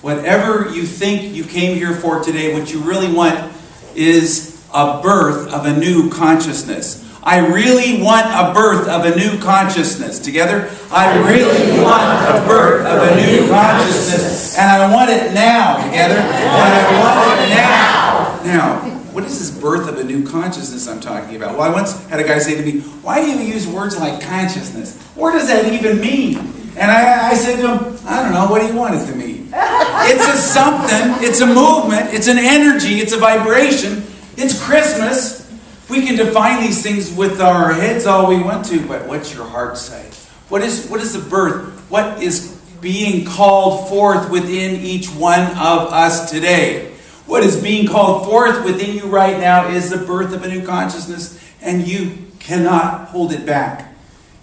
Whatever you think you came here for today, what you really want is a birth of a new consciousness. I really want a birth of a new consciousness. Together? I really want a birth of a new consciousness. And I want it now. Together? And I want it now. Now, what is this birth of a new consciousness I'm talking about? Well, I once had a guy say to me, why do you use words like consciousness? What does that even mean? And I said to him, I don't know, what do you want it to mean? It's a something, it's a movement, it's an energy, it's a vibration, it's Christmas. We can define these things with our heads all we want to, but what's your heart say? What is the birth? What is being called forth within each one of us today? What is being called forth within you right now is the birth of a new consciousness, and you cannot hold it back.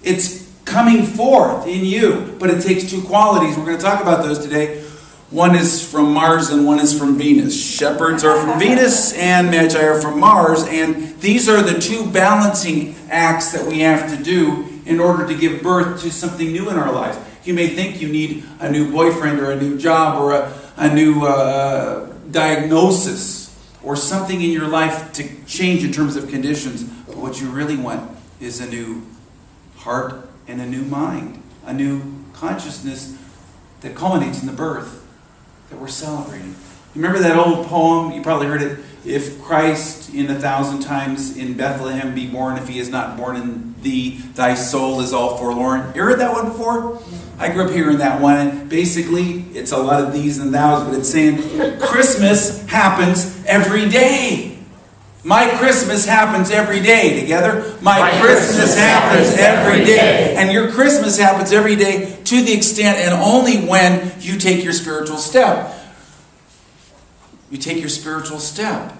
It's coming forth in you, but it takes two qualities. We're going to talk about those today. One is from Mars and one is from Venus. Shepherds are from Venus and Magi are from Mars. And these are the two balancing acts that we have to do in order to give birth to something new in our lives. You may think you need a new boyfriend or a new job or a new diagnosis or something in your life to change in terms of conditions. But what you really want is a new heart and a new mind, a new consciousness that culminates in the birth that we're celebrating. You remember that old poem? You probably heard it. If Christ in 1,000 times in Bethlehem be born, if he is not born in thee, thy soul is all forlorn. You heard that one before? I grew up hearing that one. And basically, it's a lot of these and thous, but it's saying Christmas happens every day. My Christmas happens every day. Together? My Christmas happens every day. And your Christmas happens every day to the extent and only when you take your spiritual step. You take your spiritual step.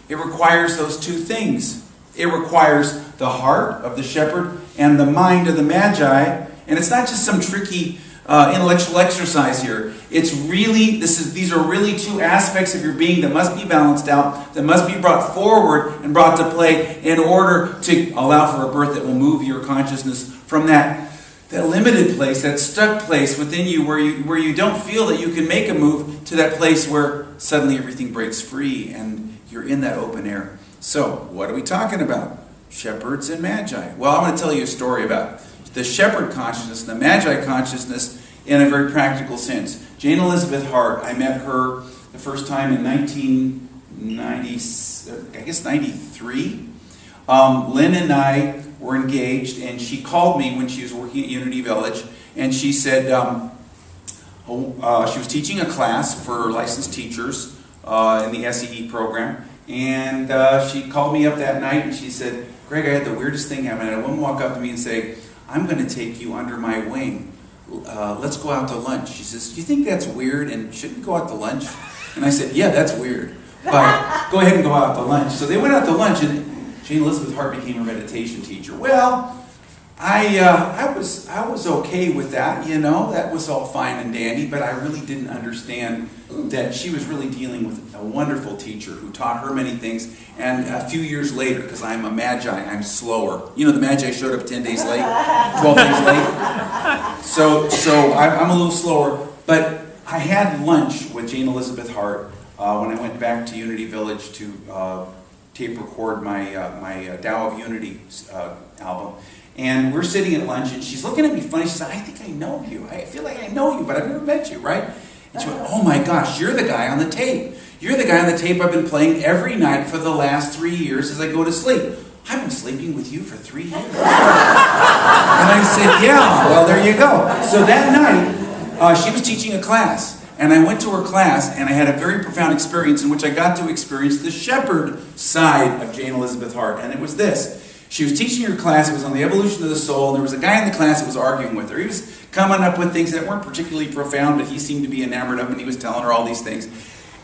It requires those two things. It requires the heart of the shepherd and the mind of the Magi. And it's not just some tricky intellectual exercise here. It's really, these are really two aspects of your being that must be balanced out, that must be brought forward and brought to play in order to allow for a birth that will move your consciousness from that limited place, that stuck place within you where you don't feel that you can make a move to that place where suddenly everything breaks free and you're in that open air. So, what are we talking about? Shepherds and Magi. Well, I want to tell you a story about the shepherd consciousness, the Magi consciousness in a very practical sense. Jane Elizabeth Hart, I met her the first time in 93. Lynn and I were engaged, and she called me when she was working at Unity Village, and she said she was teaching a class for licensed teachers in the SEE program, and she called me up that night, and she said, Greg, I had the weirdest thing happen. I had a woman walk up to me and say, I'm going to take you under my wing. Let's go out to lunch. She says, do you think that's weird? And shouldn't we go out to lunch? And I said, yeah, that's weird. But go ahead and go out to lunch. So they went out to lunch, and Jane Elizabeth Hart became her meditation teacher. Well, I was okay with that, that was all fine and dandy, but I really didn't understand that she was really dealing with a wonderful teacher who taught her many things. And a few years later, because I'm a Magi, I'm slower. The Magi showed up 10 days late, 12 days late. So I'm a little slower. But I had lunch with Jane Elizabeth Hart when I went back to Unity Village to tape record my Tao of Unity album. And we're sitting at lunch, and she's looking at me funny. She said, I think I know you. I feel like I know you, but I've never met you, right? And she went, oh my gosh, you're the guy on the tape. You're the guy on the tape I've been playing every night for the last 3 years as I go to sleep. I've been sleeping with you for 3 years. And I said, yeah, well, there you go. So that night, she was teaching a class. And I went to her class, and I had a very profound experience in which I got to experience the shepherd side of Jane Elizabeth Hart. And it was this. She was teaching her class. It was on the evolution of the soul. And there was a guy in the class that was arguing with her. He was coming up with things that weren't particularly profound, but he seemed to be enamored of them, and he was telling her all these things.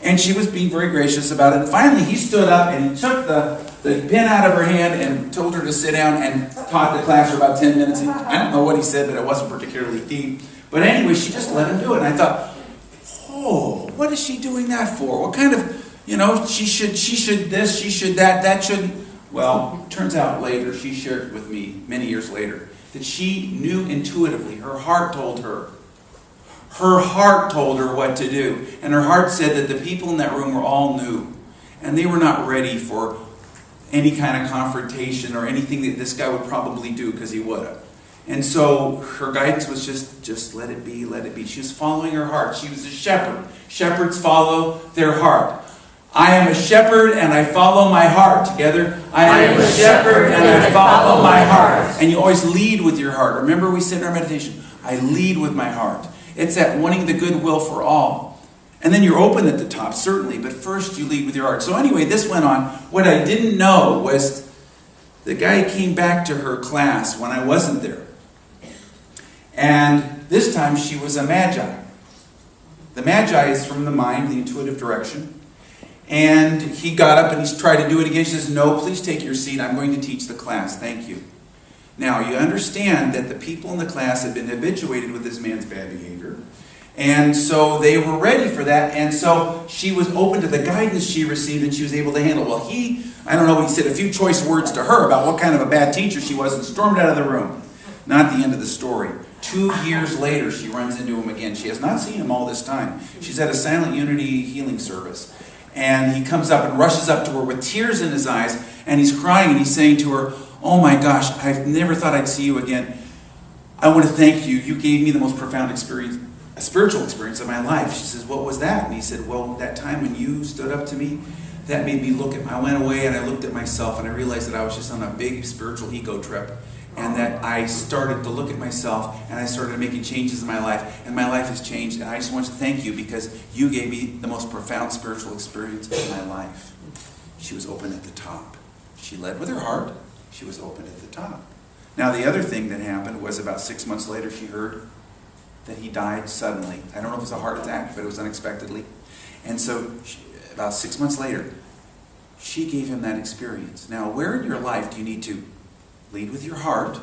And she was being very gracious about it. And finally, he stood up, and he took the pen out of her hand and told her to sit down and taught the class for about 10 minutes. And I don't know what he said, but it wasn't particularly deep. But anyway, she just let him do it. And I thought, oh, what is she doing that for? What kind of, she should this, she should that shouldn't. Well, turns out later, she shared with me, many years later, that she knew intuitively, her heart told her, Her heart told her what to do. And her heart said that the people in that room were all new. And they were not ready for any kind of confrontation or anything that this guy would probably do, because he would have. And so her guidance was just let it be, let it be. She was following her heart. She was a shepherd. Shepherds follow their heart. I am a shepherd and I follow my heart. Together, I am a shepherd and I follow my heart. And you always lead with your heart. Remember we said in our meditation, I lead with my heart. It's that wanting the good will for all. And then you're open at the top, certainly, but first you lead with your heart. So anyway, this went on. What I didn't know was the guy came back to her class when I wasn't there. And this time she was a Magi. The Magi is from the mind, the intuitive direction. And he got up and he's tried to do it again. She says, no, please take your seat. I'm going to teach the class. Thank you. Now, you understand that the people in the class had been habituated with this man's bad behavior. And so they were ready for that. And so she was open to the guidance she received and she was able to handle. Well, he said a few choice words to her about what kind of a bad teacher she was and stormed out of the room. Not the end of the story. 2 years later, she runs into him again. She has not seen him all this time. She's at a Silent Unity healing service. And he comes up and rushes up to her with tears in his eyes. And he's crying and he's saying to her, oh my gosh, I've never thought I'd see you again. I want to thank you. You gave me the most profound experience, a spiritual experience of my life. She says, what was that? And he said, well, that time when you stood up to me, that made me I went away and I looked at myself and I realized that I was just on a big spiritual ego trip. And that I started to look at myself and I started making changes in my life. And my life has changed. And I just want to thank you because you gave me the most profound spiritual experience of my life. She was open at the top. She led with her heart. She was open at the top. Now the other thing that happened was about 6 months later she heard that he died suddenly. I don't know if it was a heart attack, but it was unexpectedly. And so about 6 months later, she gave him that experience. Now where in your life do you need to lead with your heart?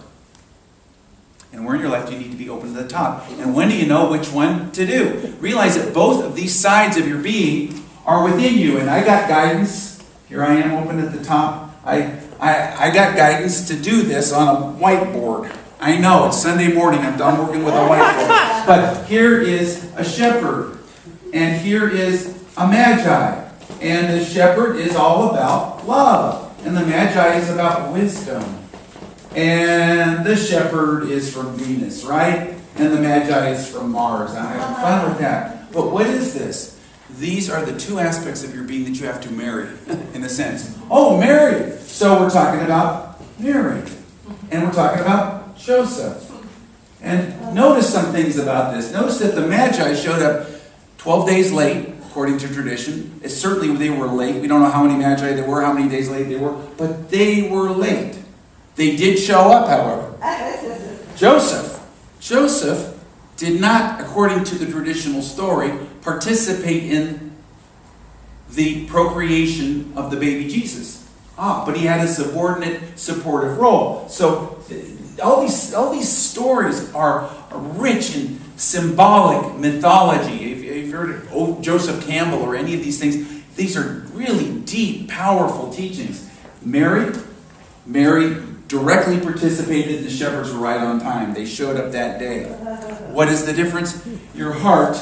And where in your life do you need to be open to the top? And when do you know which one to do? Realize that both of these sides of your being are within you. And I got guidance. Here I am open at the top. I got guidance to do this on a whiteboard. I know, it's Sunday morning. I'm done working with a whiteboard. But here is a shepherd. And here is a Magi. And the shepherd is all about love. And the Magi is about wisdom. And the shepherd is from Venus, right? And the Magi is from Mars. I'm having fun with that. But what is this? These are the two aspects of your being that you have to marry, in a sense. Oh, Mary! So we're talking about Mary. And we're talking about Joseph. And notice some things about this. Notice that the Magi showed up 12 days late, according to tradition. It's certainly they were late. We don't know how many Magi there were, how many days late they were. But they were late. They did show up, however. Joseph did not, according to the traditional story, participate in the procreation of the baby Jesus. But he had a subordinate, supportive role. So all these stories are rich in symbolic mythology. If you've heard of Joseph Campbell or any of these things, these are really deep, powerful teachings. Mary directly participated. The shepherds were right on time. They showed up that day. What is the difference? Your heart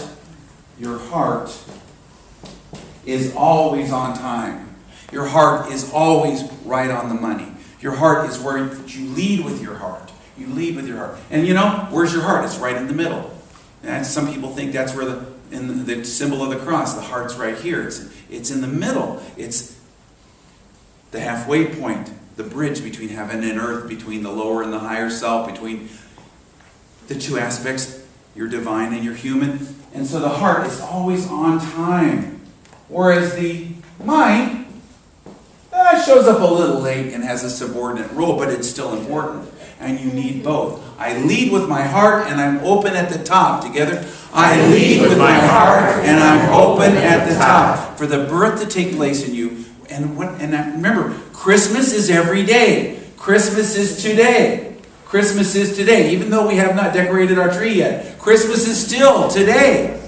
is always on time. Your heart is always right on the money. Your heart is where you lead with your heart. You lead with your heart. And where's your heart? It's right in the middle. And some people think that's where the symbol of the cross, the heart's right here. It's in the middle. It's the halfway point. The bridge between heaven and earth, between the lower and the higher self, between the two aspects, your divine and your human. And so the heart is always on time. Whereas the mind shows up a little late and has a subordinate role, but it's still important. And you need both. I lead with my heart and I'm open at the top. Together, I lead with my heart and I'm open at the top. For the birth to take place in you. And remember, Christmas is every day. Christmas is today. Christmas is today. Even though we have not decorated our tree yet, Christmas is still today.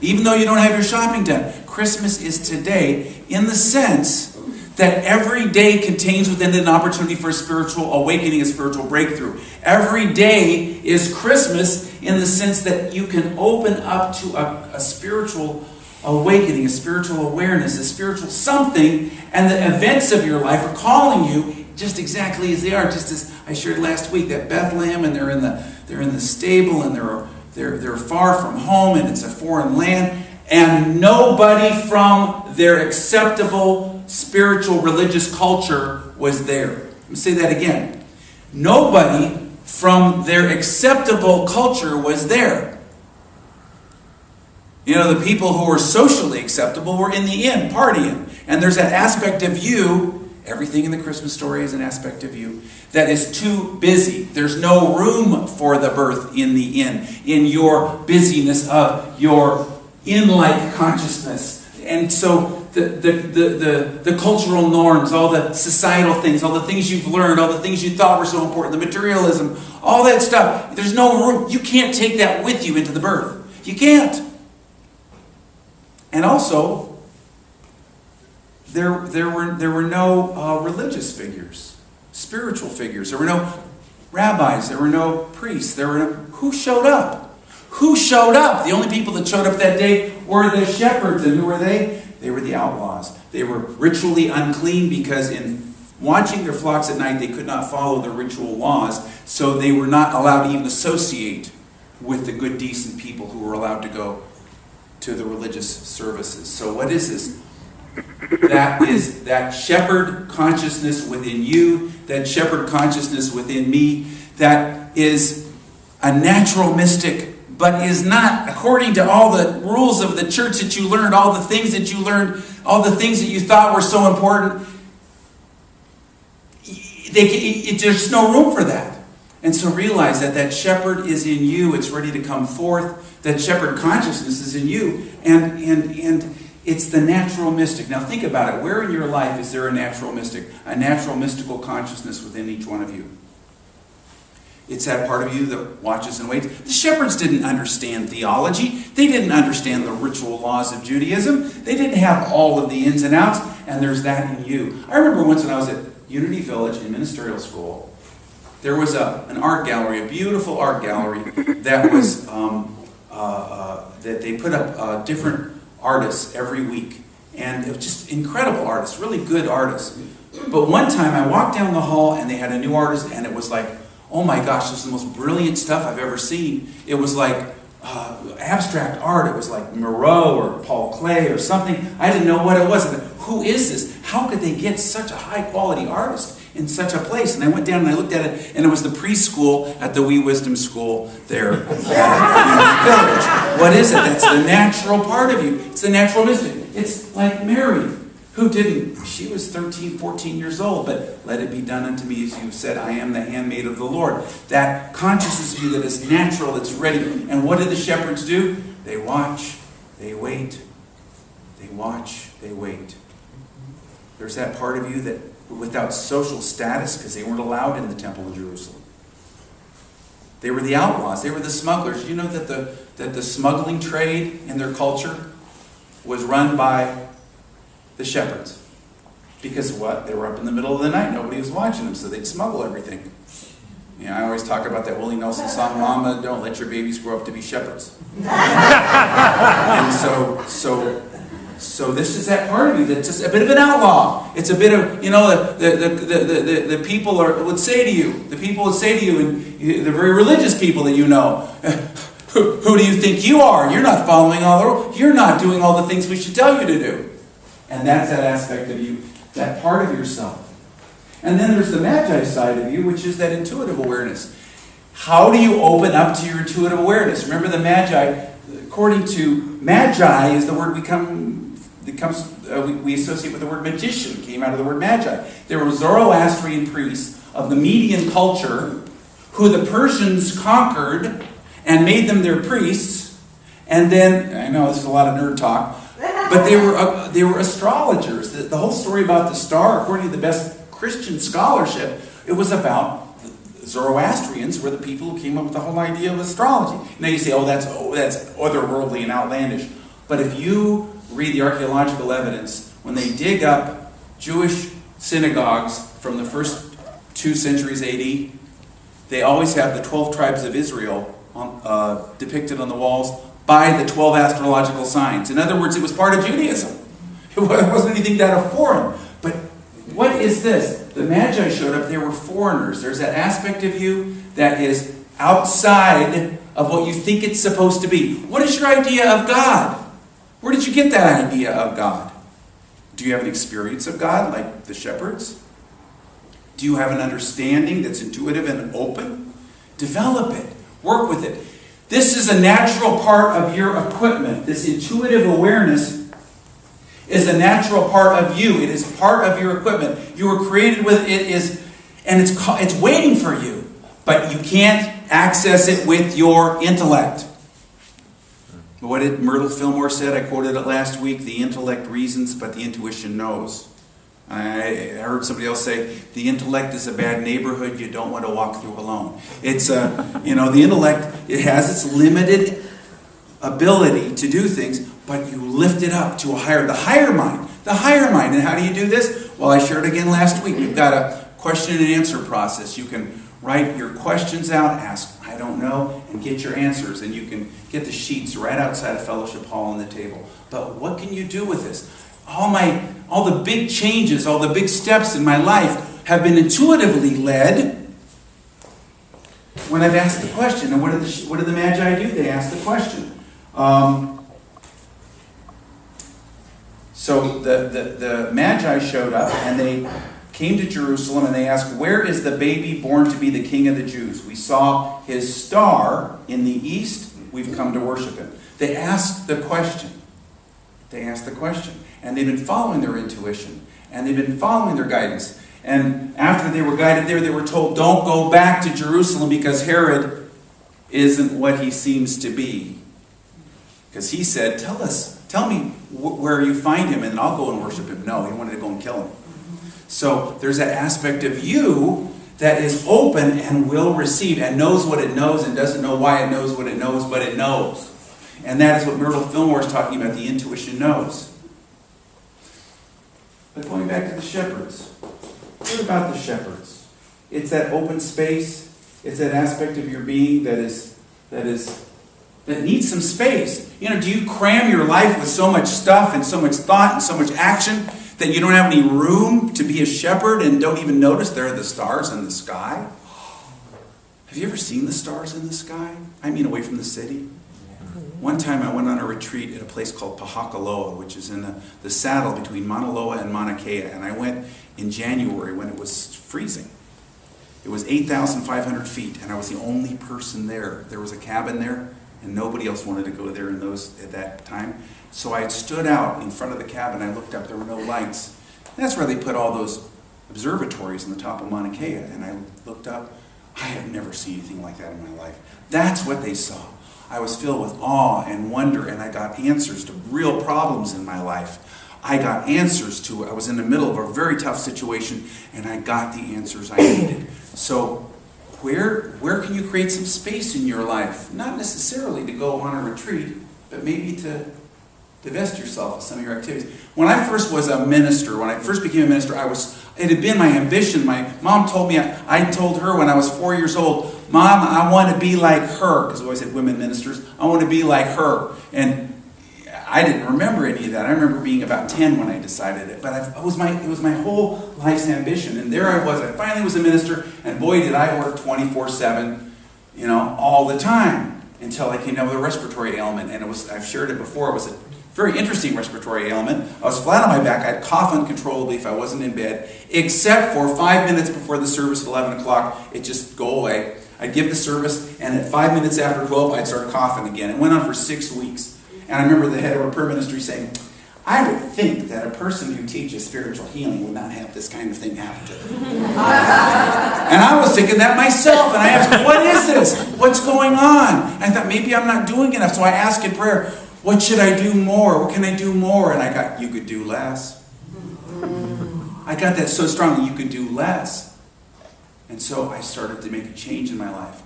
Even though you don't have your shopping done, Christmas is today in the sense that every day contains within it an opportunity for a spiritual awakening, a spiritual breakthrough. Every day is Christmas in the sense that you can open up to a spiritual awakening, a spiritual awareness, a spiritual something, and the events of your life are calling you just exactly as they are. Just as I shared last week, that Bethlehem, and they're in the stable, and they're far from home, and it's a foreign land, and nobody from their acceptable spiritual religious culture was there. Let me say that again. Nobody from their acceptable culture was there. You know, the people who were socially acceptable were in the inn, partying. And there's that aspect of you, everything in the Christmas story is an aspect of you, that is too busy. There's no room for the birth in the inn, in your busyness of your inn-like consciousness. And so the cultural norms, all the societal things, all the things you've learned, all the things you thought were so important, the materialism, all that stuff, there's no room. You can't take that with you into the birth. You can't. And also, there were no religious figures, spiritual figures. There were no rabbis. There were no priests. Who showed up? Who showed up? The only people that showed up that day were the shepherds. And who were they? They were the outlaws. They were ritually unclean because in watching their flocks at night, they could not follow the ritual laws. So they were not allowed to even associate with the good, decent people who were allowed to go to the religious services. So what is this? That is that shepherd consciousness within you, that shepherd consciousness within me, that is a natural mystic, but is not, according to all the rules of the church that you learned, all the things that you learned, all the things that you thought were so important, there's no room for that. And so realize that that shepherd is in you. It's ready to come forth. That shepherd consciousness is in you. And it's the natural mystic. Now think about it. Where in your life is there a natural mystic? A natural mystical consciousness within each one of you. It's that part of you that watches and waits. The shepherds didn't understand theology. They didn't understand the ritual laws of Judaism. They didn't have all of the ins and outs. And there's that in you. I remember once when I was at Unity Village in ministerial school, there was an art gallery, a beautiful art gallery that was that they put up different artists every week, and it was just incredible artists, really good artists. But one time I walked down the hall and they had a new artist, and it was like, oh my gosh, this is the most brilliant stuff I've ever seen. It was like abstract art. It was like Moreau or Paul Klee or something. I didn't know what it was. Who is this? How could they get such a high quality artist in such a place? And I went down and I looked at it, and it was the preschool at the Wee Wisdom School there at Village. What is it? That's the natural part of you. It's the natural mystic. It's like Mary, who didn't. She was 13, 14 years old, but let it be done unto me as you said, I am the handmaid of the Lord. That consciousness of you that is natural, that's ready. And what did the shepherds do? They watch, they wait. They watch, they wait. There's that part of you that without social status, because they weren't allowed in the Temple of Jerusalem. They were the outlaws. They were the smugglers. You know that the smuggling trade in their culture was run by the shepherds. Because what? They were up in the middle of the night. Nobody was watching them, so they'd smuggle everything. You know, I always talk about that Willie Nelson song, Mama, don't let your babies grow up to be shepherds. And so this is that part of you that's just a bit of an outlaw. It's a bit of, you know, the people would say to you, and the very religious people that you know, who do you think you are? You're not following all the rules. You're not doing all the things we should tell you to do. And that's that aspect of you, that part of yourself. And then there's the Magi side of you, which is that intuitive awareness. How do you open up to your intuitive awareness? Remember the Magi, according to Magi is the word we associate with the word magician. It came out of the word Magi. There were Zoroastrian priests of the Median culture who the Persians conquered and made them their priests. And then, I know this is a lot of nerd talk, but they were astrologers. The whole story about the star, according to the best Christian scholarship, it was about Zoroastrians were the people who came up with the whole idea of astrology. Now you say, that's otherworldly and outlandish. But if you read the archaeological evidence, when they dig up Jewish synagogues from the first 2 centuries AD, they always have the 12 tribes of Israel depicted on the walls by the 12 astrological signs. In other words, it was part of Judaism. It wasn't anything that foreign. But what is this? The Magi showed up, they were foreigners. There's that aspect of you that is outside of what you think it's supposed to be. What is your idea of God? Where did you get that idea of God? Do you have an experience of God like the shepherds? Do you have an understanding that's intuitive and open? Develop it. Work with it. This is a natural part of your equipment. This intuitive awareness is a natural part of you. It is part of your equipment. You were created with it, and it's waiting for you. But you can't access it with your intellect. What did Myrtle Fillmore said? I quoted it last week. The intellect reasons, but the intuition knows. I heard somebody else say, the intellect is a bad neighborhood you don't want to walk through alone. It's the intellect, it has its limited ability to do things, but you lift it up to the higher mind. The higher mind. And how do you do this? Well, I shared again last week. We've got a question and answer process. You can write your questions out, ask, I don't know, and get your answers. And you can get the sheets right outside of Fellowship Hall on the table. But what can you do with this? All the big changes, all the big steps in my life have been intuitively led when I've asked the question. And what did the Magi do? They asked the question. So the Magi showed up and they came to Jerusalem and they asked, where is the baby born to be the King of the Jews? We saw his star in the east. We've come to worship him. They asked the question. And they've been following their intuition. And they've been following their guidance. And after they were guided there, they were told, don't go back to Jerusalem because Herod isn't what he seems to be. Because he said, tell me where you find him and I'll go and worship him. No, he wanted to go and kill him. So there's that aspect of you that is open and will receive and knows what it knows and doesn't know why it knows what it knows, but it knows. And that is what Myrtle Fillmore is talking about, the intuition knows. But going back to the shepherds, what about the shepherds? It's that open space, it's that aspect of your being that needs some space. Do you cram your life with so much stuff and so much thought and so much action that you don't have any room to be a shepherd and don't even notice there are the stars in the sky? Have you ever seen the stars in the sky? I mean, away from the city. One time I went on a retreat at a place called Pahakaloa, which is in the saddle between Mauna Loa and Mauna Kea. And I went in January when it was freezing. It was 8,500 feet, and I was the only person there. There was a cabin there, and nobody else wanted to go there at that time. So I had stood out in front of the cabin. I looked up. There were no lights. And that's where they put all those observatories on the top of Mauna Kea. And I looked up. I have never seen anything like that in my life. That's what they saw. I was filled with awe and wonder, and I got answers to real problems in my life. I got answers to it. I was in the middle of a very tough situation, and I got the answers I needed. So where can you create some space in your life? Not necessarily to go on a retreat, but maybe to divest yourself of some of your activities. When I first was a minister, when I first became a minister, it had been my ambition. My mom told me, I told her when I was 4 years old, Mom, I want to be like her, because we always had women ministers. I want to be like her. And I didn't remember any of that. I remember being about 10 when I decided it. But it was my whole life's ambition. And there I was. I finally was a minister, and boy, did I work 24/7, all the time, until I came down with a respiratory ailment. And I've shared it before. It was a very interesting respiratory ailment. I was flat on my back. I'd cough uncontrollably if I wasn't in bed, except for 5 minutes before the service at 11 o'clock. It'd just go away. I'd give the service, and at 5 minutes after 12, I'd start coughing again. It went on for 6 weeks. And I remember the head of our prayer ministry saying, I would think that a person who teaches spiritual healing would not have this kind of thing happen to them. And I was thinking that myself, and I asked, what is this? What's going on? And I thought, maybe I'm not doing enough. So I asked in prayer, what should I do more? What can I do more? And I got, you could do less. I got that so strongly, you could do less. And so I started to make a change in my life.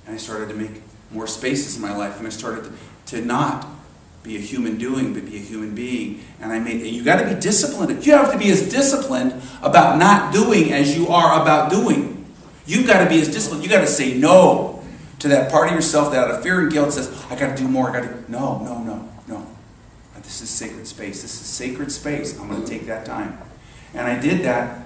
And I started to make more spaces in my life. And I started to not be a human doing, but be a human being. And you got to be disciplined. You have to be as disciplined about not doing as you are about doing. You've got to be as disciplined. You got to say no to that part of yourself that out of fear and guilt says, I got to do more. No. This is sacred space. This is sacred space. I'm going to take that time. And I did that,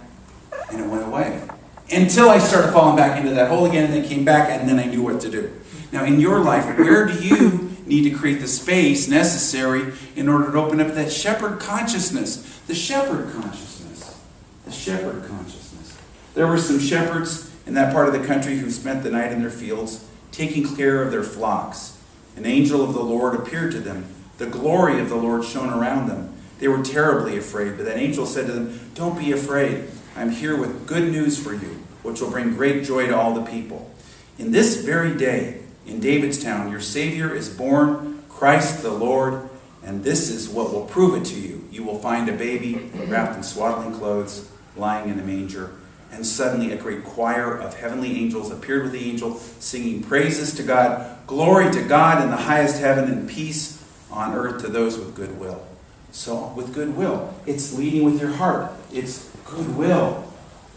and it went away. Until I started falling back into that hole again, and then came back, and then I knew what to do. Now, in your life, where do you need to create the space necessary in order to open up that shepherd consciousness? The shepherd consciousness. The shepherd consciousness. There were some shepherds in that part of the country who spent the night in their fields, taking care of their flocks. An angel of the Lord appeared to them. The glory of the Lord shone around them. They were terribly afraid, but that angel said to them, don't be afraid. I'm here with good news for you, which will bring great joy to all the people. In this very day, in David's town, your Savior is born, Christ the Lord, and this is what will prove it to you. You will find a baby wrapped in swaddling clothes, lying in a manger. And suddenly a great choir of heavenly angels appeared with the angel, singing praises to God, glory to God in the highest heaven, and peace on earth to those with goodwill. So, with goodwill, it's leading with your heart. It's goodwill.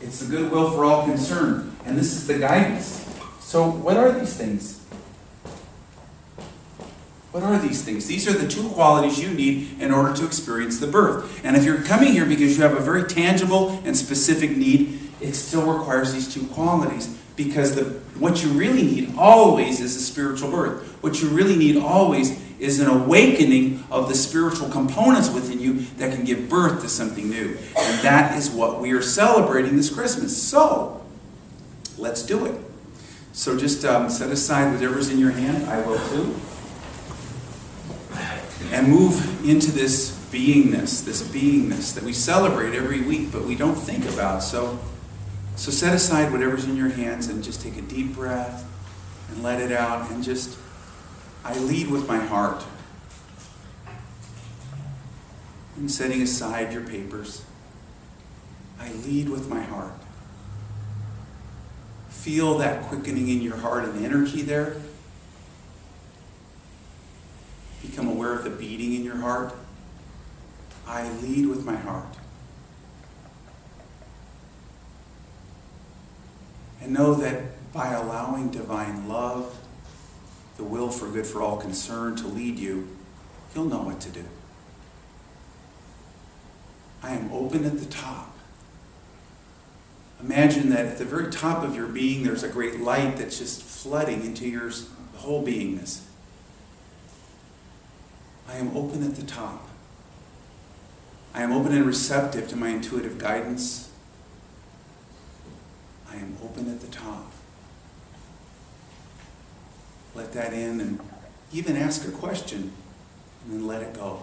It's the goodwill for all concerned. And this is the guidance. So, what are these things? What are these things? These are the two qualities you need in order to experience the birth. And if you're coming here because you have a very tangible and specific need, it still requires these two qualities. Because what you really need always is a spiritual birth. What you really need always is an awakening of the spiritual components within you that can give birth to something new. And that is what we are celebrating this Christmas. So, let's do it. So just set aside whatever's in your hand. I will too. And move into this beingness that we celebrate every week, but we don't think about. So set aside whatever's in your hands and just take a deep breath and let it out and just, I lead with my heart. And setting aside your papers, I lead with my heart. Feel that quickening in your heart and energy there. Become aware of the beating in your heart. I lead with my heart. And know that by allowing divine love, the will for good for all concerned to lead you, you'll know what to do. I am open at the top. Imagine that at the very top of your being, there's a great light that's just flooding into your whole beingness. I am open at the top. I am open and receptive to my intuitive guidance. I am open at the top. Let that in and even ask a question and then let it go.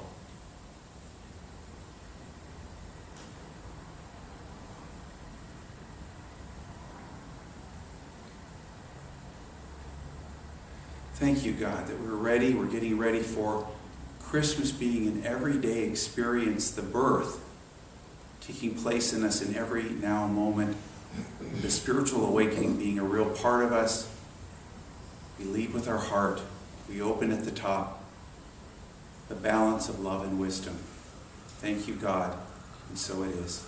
Thank you, God, that we're ready. We're getting ready for Christmas being an everyday experience, the birth taking place in us in every now moment, the spiritual awakening being a real part of us. We lead with our heart. We open at the top. The balance of love and wisdom. Thank you, God. And so it is.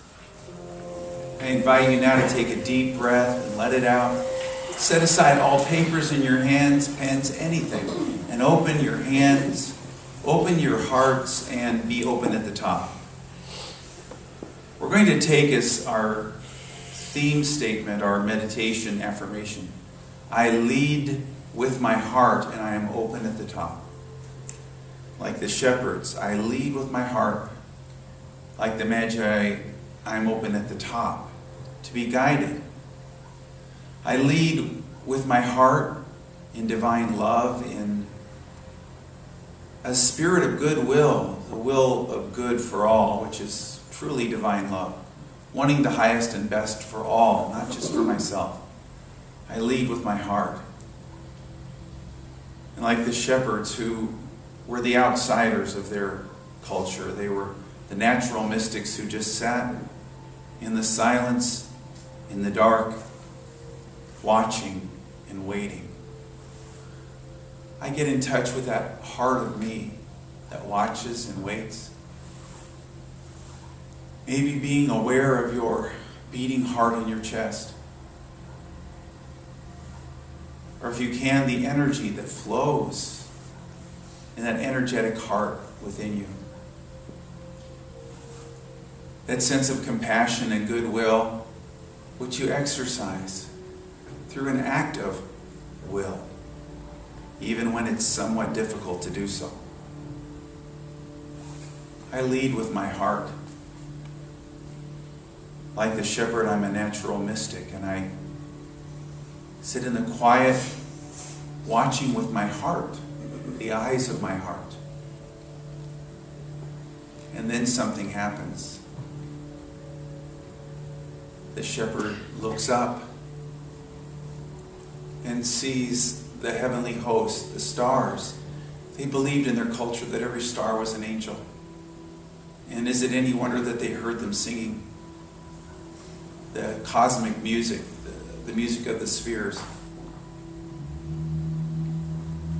I invite you now to take a deep breath and let it out. Set aside all papers in your hands, pens, anything, and open your hands, open your hearts, and be open at the top. We're going to take as our theme statement, our meditation affirmation. I lead with my heart, and I am open at the top. Like the shepherds, I lead with my heart. Like the Magi, I'm open at the top to be guided. I lead with my heart in divine love, in a spirit of goodwill, the will of good for all, which is truly divine love, wanting the highest and best for all, not just for myself. I lead with my heart. And like the shepherds who were the outsiders of their culture, they were the natural mystics who just sat in the silence, in the dark, watching and waiting. I get in touch with that heart of me, that watches and waits. Maybe being aware of your beating heart in your chest. Or if you can, the energy that flows in that energetic heart within you. That sense of compassion and goodwill, which you exercise through an act of will, even when it's somewhat difficult to do so. I lead with my heart. Like the shepherd, I'm a natural mystic, and I sit in the quiet, watching with my heart, the eyes of my heart. And then something happens. The shepherd looks up and sees the heavenly host, the stars. They believed in their culture that every star was an angel. And is it any wonder that they heard them singing the cosmic music, the music of the spheres?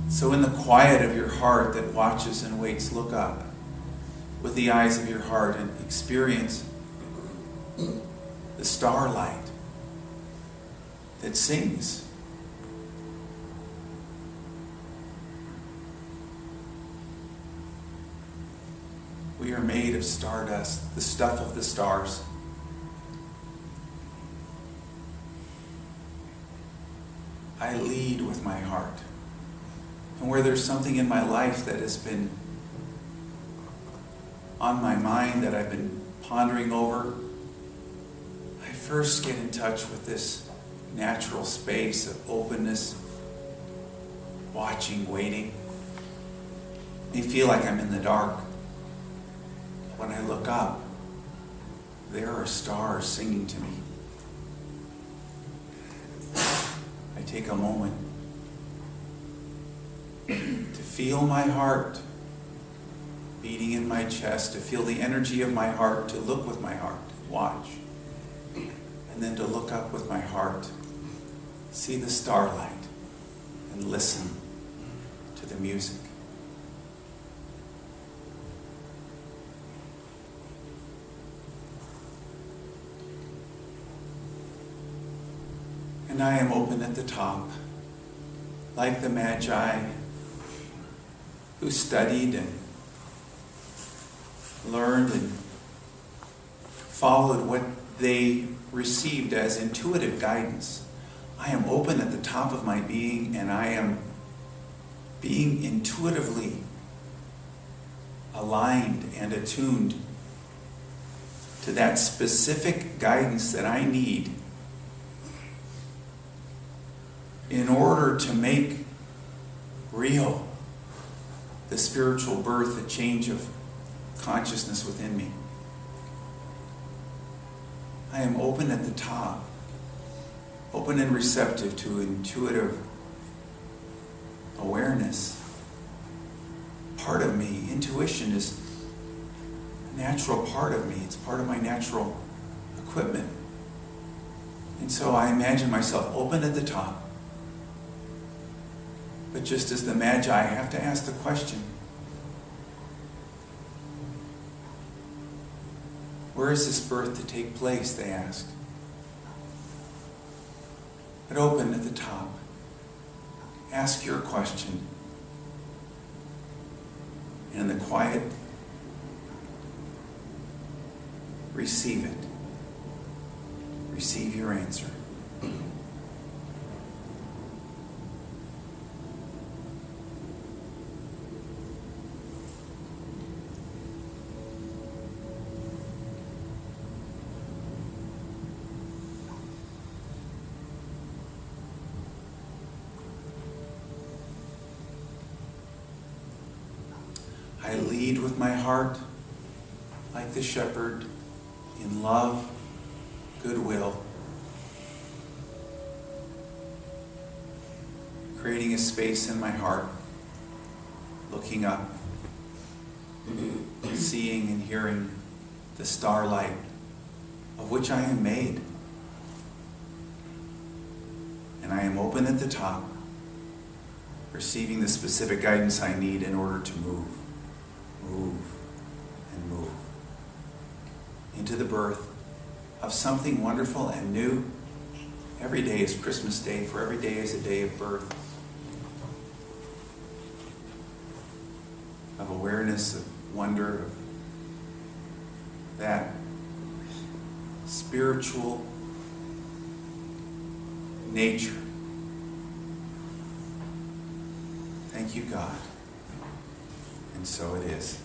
So in the quiet of your heart that watches and waits, look up with the eyes of your heart and experience the starlight that sings. We are made of stardust, the stuff of the stars. I lead with my heart. And where there's something in my life that has been on my mind, that I've been pondering over, I first get in touch with this natural space of openness, watching, waiting. It may feel like I'm in the dark. When I look up, there are stars singing to me. I take a moment to feel my heart beating in my chest, to feel the energy of my heart, to look with my heart, watch, and then to look up with my heart, see the starlight, and listen to the music. And I am open at the top, like the Magi who studied and learned and followed what they received as intuitive guidance. I am open at the top of my being, and I am being intuitively aligned and attuned to that specific guidance that I need in order to make real the spiritual birth, the change of consciousness within me. I am open at the top, open and receptive to intuitive awareness. Part of me, intuition is a natural part of me. It's part of my natural equipment. And so I imagine myself open at the top. But just as the Magi, I have to ask the question, where is this birth to take place, they asked. But open at the top. Ask your question. And in the quiet, receive it. Receive your answer. I lead with my heart, like the shepherd, in love, goodwill, creating a space in my heart, looking up, seeing and hearing the starlight of which I am made. And I am open at the top, receiving the specific guidance I need in order to move. into the birth of something wonderful and new. Every day is Christmas Day, for every day is a day of birth, of awareness, of wonder, of that spiritual nature. Thank you, God. And so it is.